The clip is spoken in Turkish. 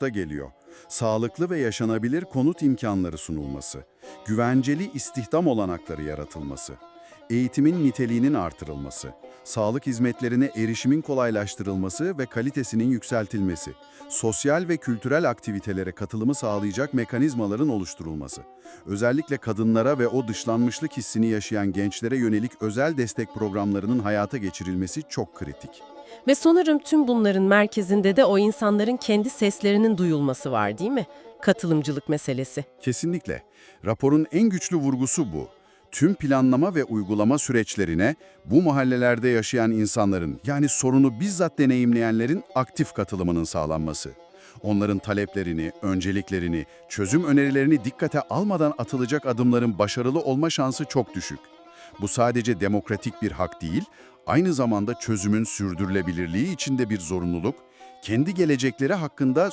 sırada geliyor. Sağlıklı ve yaşanabilir konut imkanları sunulması, güvenceli istihdam olanakları yaratılması, eğitimin niteliğinin artırılması, sağlık hizmetlerine erişimin kolaylaştırılması ve kalitesinin yükseltilmesi, sosyal ve kültürel aktivitelere katılımı sağlayacak mekanizmaların oluşturulması, özellikle kadınlara ve o dışlanmışlık hissini yaşayan gençlere yönelik özel destek programlarının hayata geçirilmesi çok kritik. Ve sanırım tüm bunların merkezinde de o insanların kendi seslerinin duyulması var, değil mi? Katılımcılık meselesi. Kesinlikle. Raporun en güçlü vurgusu bu. Tüm planlama ve uygulama süreçlerine bu mahallelerde yaşayan insanların, yani sorunu bizzat deneyimleyenlerin aktif katılımının sağlanması. Onların taleplerini, önceliklerini, çözüm önerilerini dikkate almadan atılacak adımların başarılı olma şansı çok düşük. Bu sadece demokratik bir hak değil, aynı zamanda çözümün sürdürülebilirliği için de bir zorunluluk, kendi gelecekleri hakkında